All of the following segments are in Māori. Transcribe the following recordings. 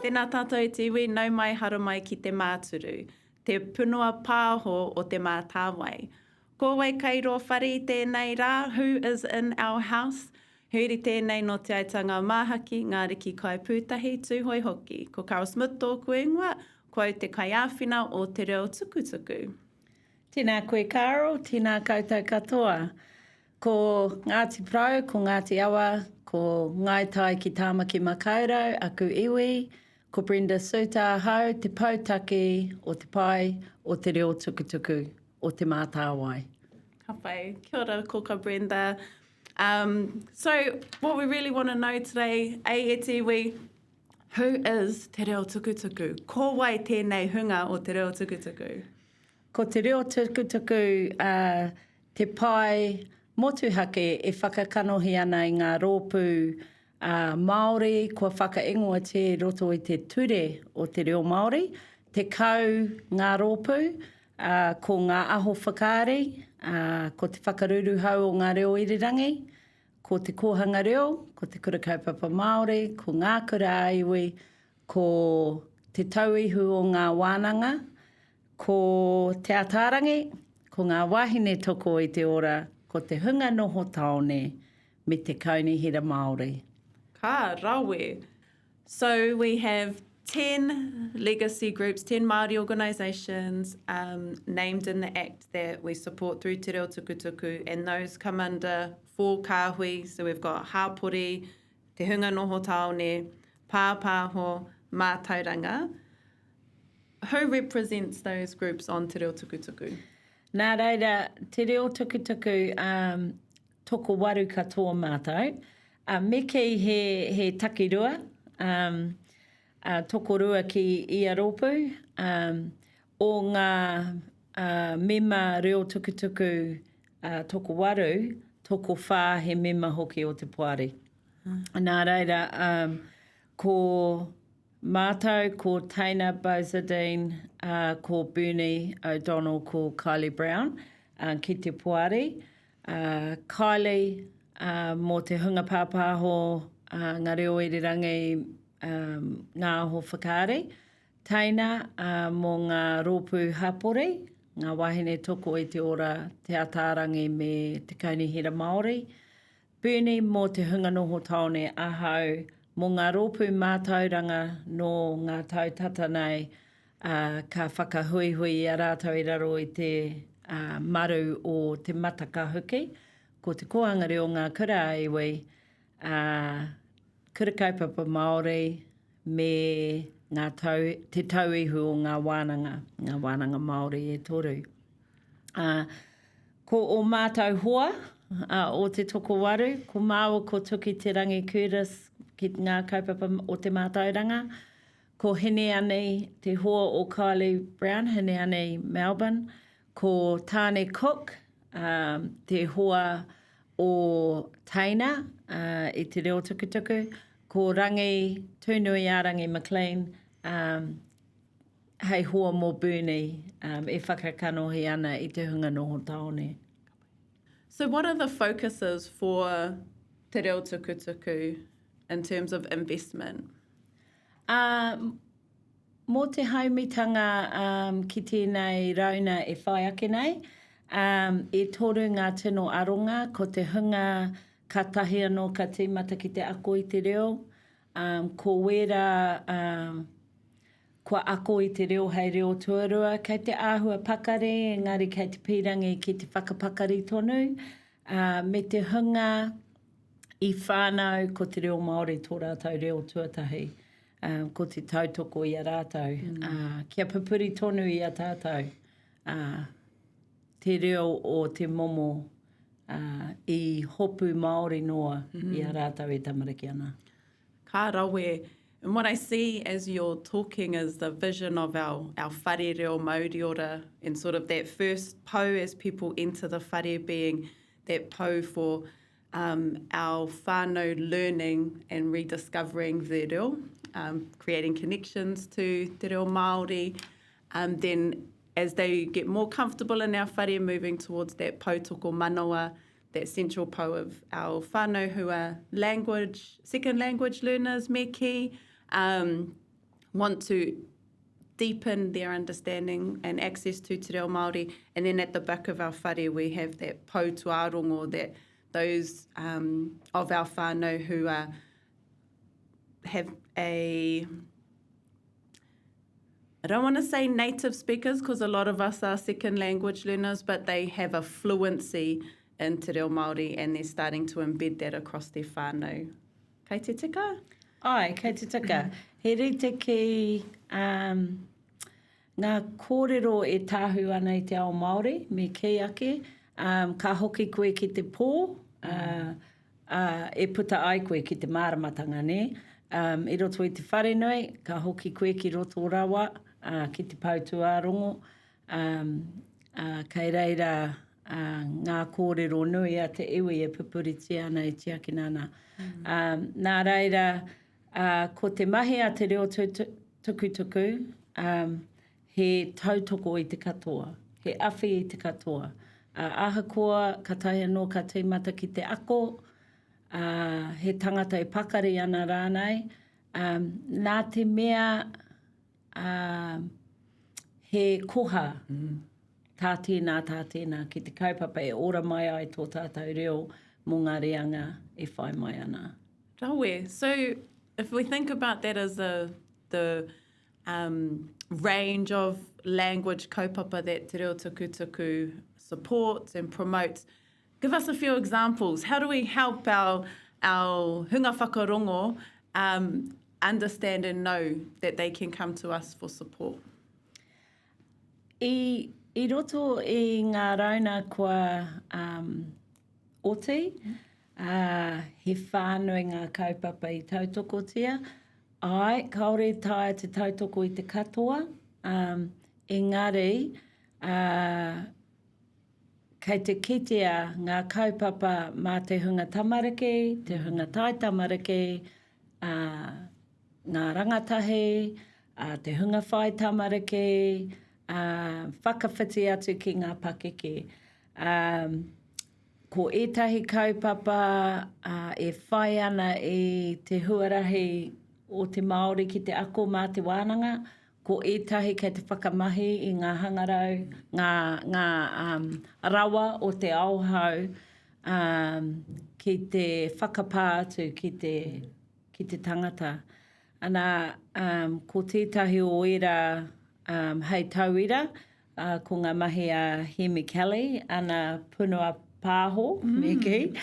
Tēnā tātou e te iwi, nau mai hara mai ki te māturu, te punua pāho o te Mātāwai. Ko wai kairoa whare i tēnei rā, who is in our house? Huri tēnei no te aitanga māhaki, ngā riki kai pūtahi, tūhoi hoki. Ko Carel Smith tōku ingoa, ko au te kai āwhina o Te Reo Tukutuku. Tēnā koe Carel, tēnā koutou katoa. Ko Ngāti Prau, ko Ngāti Awa, ko Ngai Tai ki Tāmaki Makaurau, aku iwi, ko Brenda Soutar hau, te pautaki o te pai o Te Reo Tukutuku o te Mātāwai. Ka whai, kia ora, ko ka Brenda. So what we really want to know today, e te iwi, who is Te Reo Tukutuku? Ko wai tēnei hunga o Te Reo Tukutuku? Ko Te Reo Tukutuku, te pai motuhake e whakakanohi ana i ngā rōpū Māori, kua whakaingoa te roto i te ture o te reo Māori, te kau ngā rōpū, ko ngā aho whakaari, ko te whakaruru hau o ngā reo irirangi, ko te kōhanga reo, ko te kura kaupapa Māori, ko ngā kura ā-iwi, ko te tauihu o ngā wānanga, ko te atarangi, ko ngā wahine toko i te ora, ko te Hunga Noho Taone, me te kaunihira Māori. Ka rawe. So we have 10 legacy groups, 10 Māori organisations named in the Act that we support through Te Reo Tukutuku, and those come under 4 Kāhui. So we've got Hapori, Te Hunga Noho Taone, Pāpāho, Mātāuranga. Who represents those groups on Te Reo Tukutuku? Nā reira, Te Reo Tukutuku toko waru katoa mātou. Me kei he takirua, toko rua ki ia rōpū, o ngā mema Reo Tukutuku toko waru, toko whā he mema hoki o te poari. Nā reira, ko mātou, ko Taina Bozadine, ko Bernie O'Donnell, ko Kylie Brown, ki te poari. Kylie, mō te hunga Pāpāho, ngā reo irirangi, ngā aho whakaare. Taina, mō ngā rōpū Hapori, ngā wahine toko i te ora te atarangi me te kaunihira Māori. Bernie, mō te Hunga Noho Taone ahau, mō ngā rōpū Mātāuranga no ngā tautata nei, ka whakahuihui a rātou i raro i te maru o te matakahuki, ko te koanga reo ngā kura ā-iwi, kura kaupapa Māori me te tauihu o ngā wānanga Māori e toru. Ko o mātou hoa o te toko waru, ko māua ko tuki te rangi Curtis ki ngā kaupapa o te Mātauranga, ko hene anei te hoa o Kylie Brown, hene anei Melbourne, ko Tāne Cook, te hoa o Taina i te Reo Tukutuku, ko rangi tūnui a rangi McLean, hei hoa mō Bernie, e whakakanohi ana i te Hunga Noho Taone. So what are the focuses for Te Reo Tukutuku in terms of investment? Mō te haumitanga ki tēnei rauna e whai ake nei, e toru ngā tino aronga, ko te hunga ka tahi anō ka tīmata ki te ako i te reo, ko wera kua ako i te reo hei reo tuarua, kei te āhua pakari, engari kei te pirangi ki te whakapakari tonu, me te hunga i whānau ko te reo Māori tō rātou reo tuatahi. Ko te tautoko i a rātou. Kia papuri tonu i a tātou. Te reo o te momo i hopu Māori noa i a rātou e tamariki ana. Ka rawe. And what I see as you're talking is the vision of our whare reo Māori ora, and sort of that first pou as people enter the whare being that pou for our whānau learning and rediscovering the reo, creating connections to te reo Māori. Then as they get more comfortable in our whare, moving towards that pautoko manawa, that central pou of our whānau who are second language learners, me ki, want to deepen their understanding and access to Te Reo Māori. And then at the back of our whare, we have that poutuarongo, that those of our whānau who have a, I don't want to say native speakers, because a lot of us are second language learners, but they have a fluency in Te Reo Māori, and they're starting to embed that across their whānau. Kei te tika? Ai, kei te tika. He rite ki ngā kōrero e tāhu ana i te ao Māori, me kei ake, ka hoki koe ki te pō, e puta ai koe ki te māramatanga, ne? I roto i te whare noi, ka hoki koe ki roto rawa, ki te poutuarongo, kei reira ngā kōrero nui a te iwi e pupuriti ana i te aki nana. Nā reira, ko te mahi a te reo tukutuku, he tautoko i te katoa, he awhi i te katoa. Ahakoa, ka tahi anō ka teimata ki te ako, he tangata e pakari ana rānei. Nā te mea he koha tā tēnā ki te kaupapa e ora mai ai tō tātou reo mō ngā reanga e whai mai ana. Rawe. So if we think about that as the range of language kaupapa that Te Reo Tukutuku supports and promotes, give us a few examples. How do we help our hunga whakarongo understand and know that they can come to us for support? I roto i ngā rauna kua oti, he whānui ngā kaupapa i tautokotia. Ai, kaore taia te tautoko i te katoa. Engari, kei te kitea ngā kaupapa mā te hunga tamariki, te hunga tai tamariki, ngā rangatahi, te hunga whai tamariki, whakawhiti atu ki ngā pakeke. Ko ētahi kaupapa e whai ana i te huarahi o te Māori ki te ako mā te wānanga, ko ētahi kei te whakamahi i ngā hangarau, ngā rawa o te aohau, ki te whakapā atu ki te tangata. Ana, ko tētahi o ira hei tauira, ko ngā mahi a Hemi Kelly, ana punua Pāpāho, me ki,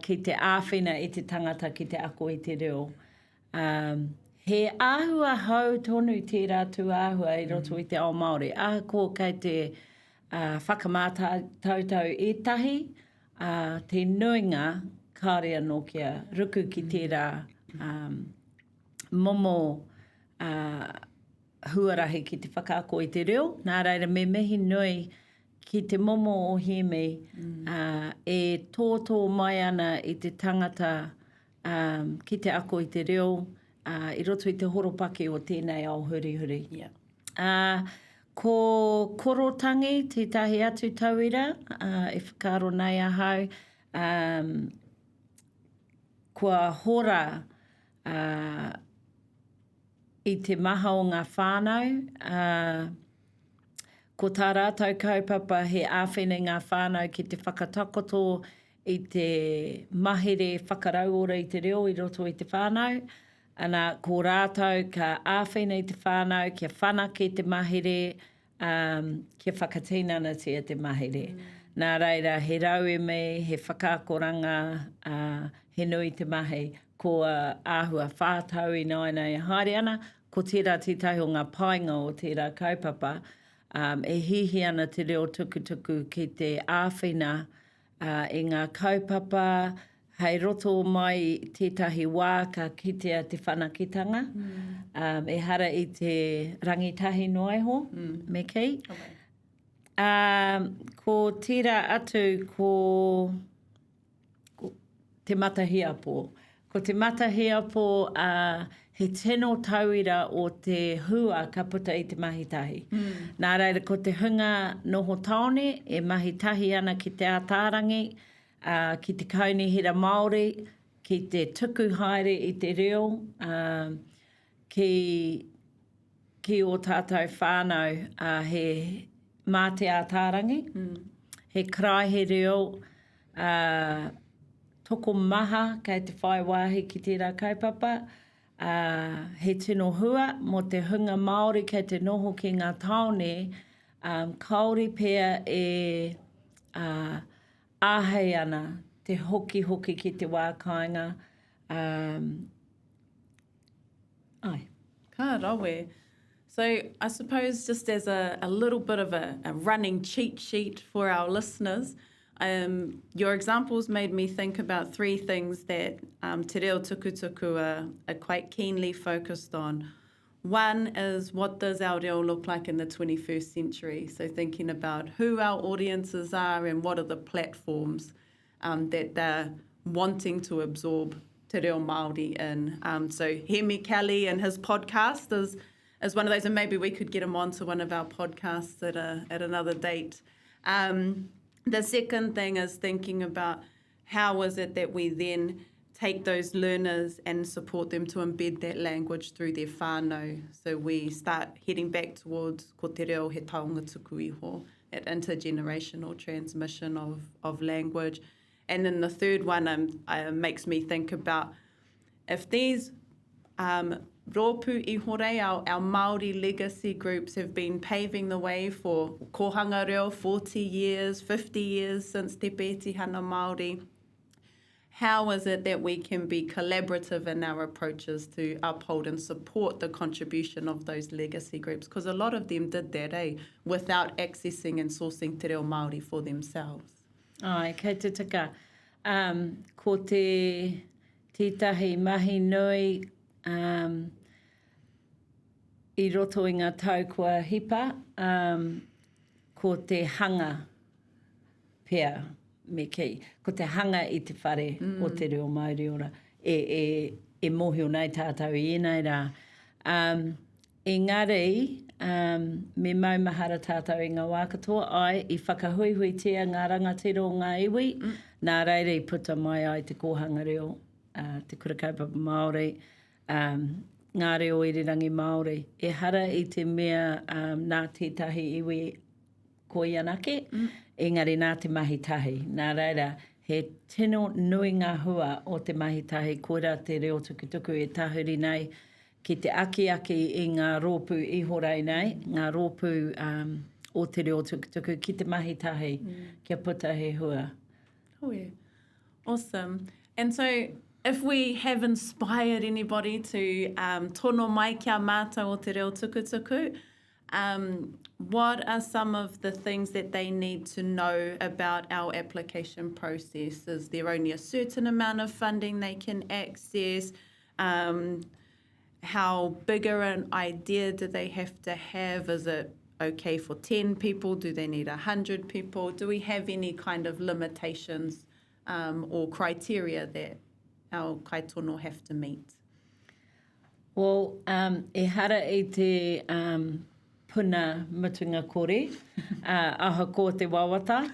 ki te āwhina i te tangata ki te ako i te reo. He āhua hau tonu tērā tu āhua i roto i te ao Māori. Ko kei te whakamātautau ētahi, te nuinga kāre anō kia ruku ki tērā momo huarahi ki te whakaako i te reo. Nā reira me mihi nui ki te momo o Hemi, e tōtō mai ana i te tangata ki te ako i te reo, i roto i te horopaki o tēnei ao hurihuri. Yeah. Ko korotangi, tētahi atu tauira, e whakaro nei ahau, kua hora i te maha o ngā whānau, ko tā rātou kaupapa he āwhine ngā whānau ki te whakatakoto i te mahere whakarauora i te reo i roto i te whānau. Ana ko rātou ka āwhine i te whānau, kia whanake te mahere, kia whakatīnana tia te mahere. Nā reira, he rau me, he whakaakoranga, he nui te mahi, ko āhua whātau i nei haere ana, ko tērā tītahi o ngā painga o tērā kaupapa, e hihi ana te reo tukutuku ki te āwhina i ngā kaupapa, hei roto mai tētahi wā ka kitea te whanakitanga, e hara i te rangitahi noeho, me kei. Ko tira atu ko te matahiapo. Ko te matahiapo he tino tauira o te hua ka puta i te mahitahi. Nā reira, ko te Hunga Noho Taone, e mahitahi ana ki te ātārangi, ki te kaunihira Māori, ki te tuku haere i te reo, ki o tātou whānau he māte ātārangi, he krai he reo toko maha kei te whai wāhi ki tērā kaupapa, he tino hua mo te hunga Māori kei te noho ki ngā taone, kaore pēr e āhei ana te hoki ki te wākainga. Ka rawe. So I suppose just as a little bit of a running cheat sheet for our listeners, your examples made me think about three things that Te Reo Tukutuku are quite keenly focused on. One is, what does our reo look like in the 21st century? So thinking about who our audiences are and what are the platforms that they're wanting to absorb Te Reo Māori in. So Hemi Kelly and his podcast is one of those, and maybe we could get him on to one of our podcasts at another date. The second thing is thinking about how is it that we then take those learners and support them to embed that language through their whānau. So we start heading back towards ko te reo he taonga tuku iho, that intergenerational transmission of language. And then the third one makes me think about if these rōpū ihore, our Māori legacy groups have been paving the way for kohanga reo 40 years, 50 years since Te Pētihana Māori. How is it that we can be collaborative in our approaches to uphold and support the contribution of those legacy groups? Because a lot of them did that, without accessing and sourcing te reo Māori for themselves. Ai, kei te tika. Ko te tētahi mahi nui i roto i ngā tau kua hipa, ko te hanga pea. Me kei, ko te hanga i te whare o te reo Māori ora, e mohio nei tātou i enei rā. Engari, me maumahara tātou i ngā wākatoa, ai, i whakahuihui tia ngā rangatiro o ngā iwi, nā reire i puta mai ai te kōhanga reo, te kura kaupapa Māori, ngā reo irirangi Māori. E hara i te mea nā tētahi iwi ko ianake, engari nā te mahitahi. Nā reira, he tino nui ngā hua o te mahitahi, koera te reo tukutuku e tahuri nei ki te aki i ngā rōpū ihorei nei, ngā rōpū o te reo tukutuku ki te mahitahi, kia puta he hua. Oh yeah. Awesome. And so if we have inspired anybody to tono mai kia mātou o te reo tukutuku, what are some of the things that they need to know about our application process? Is there only a certain amount of funding they can access? How bigger an idea do they have to have? Is it okay for 10 people? Do they need 100 people? Do we have any kind of limitations or criteria that our kaitono have to meet? Well, e hara i te puna mutunga kore, aha ko te wawata.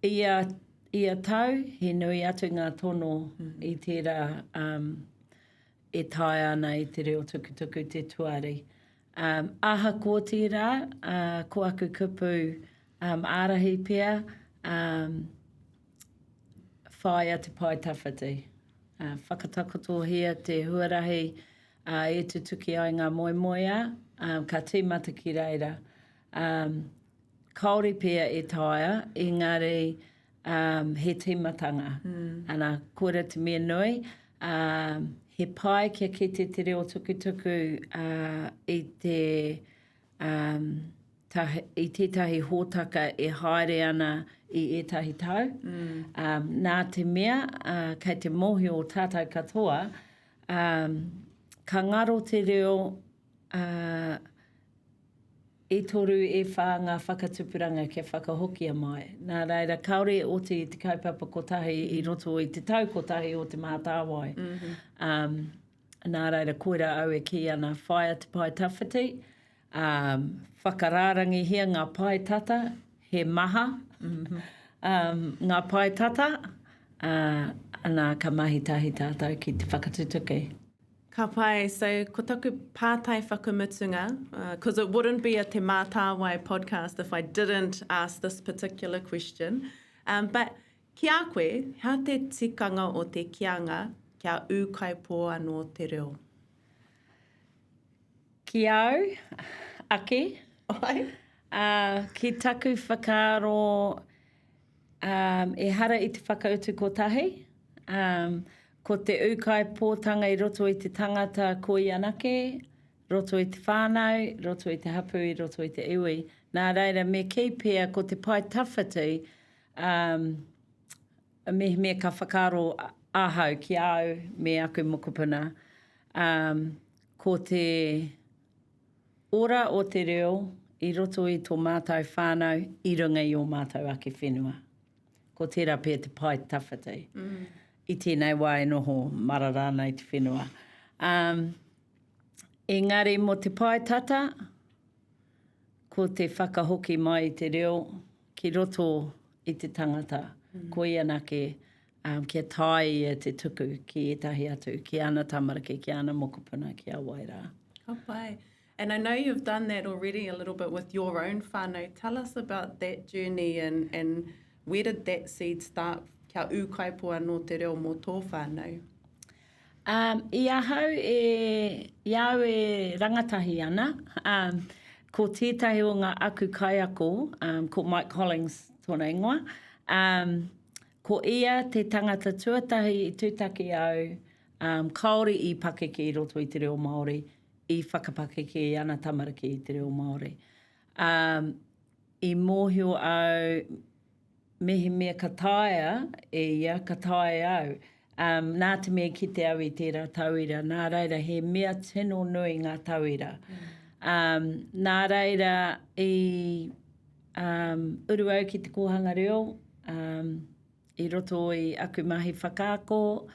Ia tau, he nui atu ngā tono i tērā e tae ana i te reo tukutuku te tuari. Aha ko tērā, ko aku kupu ārahi pia, whaia te pai tawhiti. Whakatakotohia te huarahi e te tuki ai ngā moemoea, ka tīmata ki reira. Kaore pia e taia, engari he tīmatanga. Ana kora te mea nui, he pai kia kite te reo tukutuku i tētahi hōtaka e haere ana i etahi tau. Nā te mea, kei te mohi o tātou katoa, ka ngaro te reo e toru e whā ngā whakatupuranga kia whakahokia mai. Nā reira, kaore o te kaupapa kotahi i roto i te tau kotahi o te Mātāwai. Nā reira, koera au e ki ana whaia te pai tawhiti, whakarārangi hia ngā pai tata, he maha, ngā pai tata, ana ka mahitahi tātou ki te whakatutuki. Ka pai, so ko taku pātai whakamutunga, because it wouldn't be a Te Mātāwai podcast if I didn't ask this particular question. But ki a koe, how te tikanga o te kianga kia ūkaipō anō te reo? Ki au, ake. Oi. Ki taku whakaaro e hara i te whakautu kotahi. Ko te ūkaipōtanga i roto i te tangata koi anake, roto i te whānau, roto i te hapuri, roto i te iwi. Nā reira, me kei pēr ko te pai tawhiti, me ka whakaaro ahau ki au me aku mokopuna. Ko te ora o te reo i roto i tō mātou whānau i runga i o mātou ake whenua. Ko tērā pēr te pai tawhiti. I tēnei wai noho mararana i te whenua. Engari mo te pai tata, ko te whakahoki mai i te reo, ki roto i te tangata, ko ianake, kia tai e te tuku ki etahi atu, ki ana tamariki, ki ana mokopuna, ki a waira. Ka pai. And I know you've done that already a little bit with your own whānau. Tell us about that journey and where did that seed start? Kia ūkaipō anō te reo mō tō whānau? I ahau e rangatahi ana. Ko tētahi o ngā aku kaiako, ko Mike Collins tōna ingoa. Ko ia te tangata tuatahi i tūtaki au, kaore i pakeke i roto i te reo Māori, i whakapakeke i ana tamariki i te reo Māori. I mōhio au mehe mea ka taea e ia, ka tae au. Nā te mea ki te au i tērā tauira. Nā reira, he mea tino nui ngā tauira. Nā reira, i uru au ki te kohanga reo, i roto i aku mahi whakaako,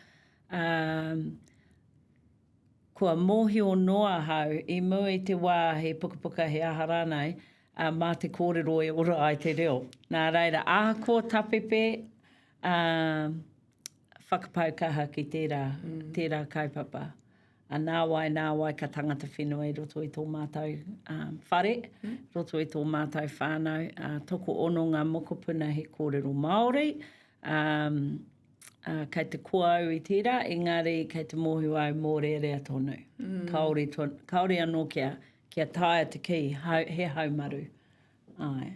kua mōhio noa hau, i mua i te wā he pukapuka he aharanai, mā te kōrero e ora ai te reo. Nā reira, āko tapepe, whakapaukaha ki tērā kaupapa. Nā wai ka tangata whenua i roto i tō mātou whare, roto i tō mātou whānau, toko ono ngā mokopuna he kōrero Māori, kei te koau i tērā, engari kei te mōhio au mō rea tonu. Kaore anō kia taia te ki, he haumaru. Ai.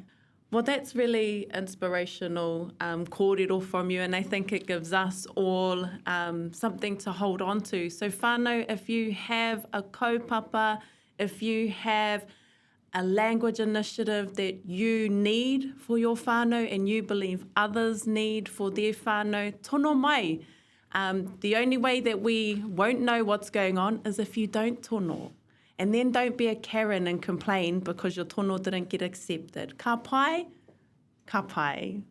Well, that's really inspirational kōrero from you, and I think it gives us all something to hold on to. So whānau, if you have a kaupapa, if you have a language initiative that you need for your whānau and you believe others need for their whānau, tono mai. The only way that we won't know what's going on is if you don't tono. And then don't be a Karen and complain because your tono didn't get accepted. Ka pai, ka pai.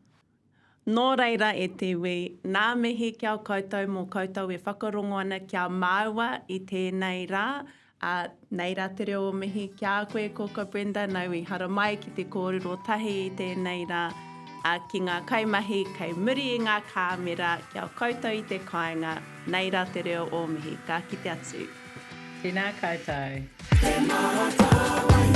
Nō reira e te iwi, nā mihi kia koutou mō koutou e whakarongo ana kia māua i tēnei rā. Nei rā te reo mihi kia koe kōka Brenda, nau I hara mai ki te kōrero tahi I tēnei rā. Ki ngā kaimahi, kei muri I ngā kāmera, kia koutou I te kāinga, nei rā te reo o mihi, ka kite atu. Tēnā koutou. Te Mātāwai.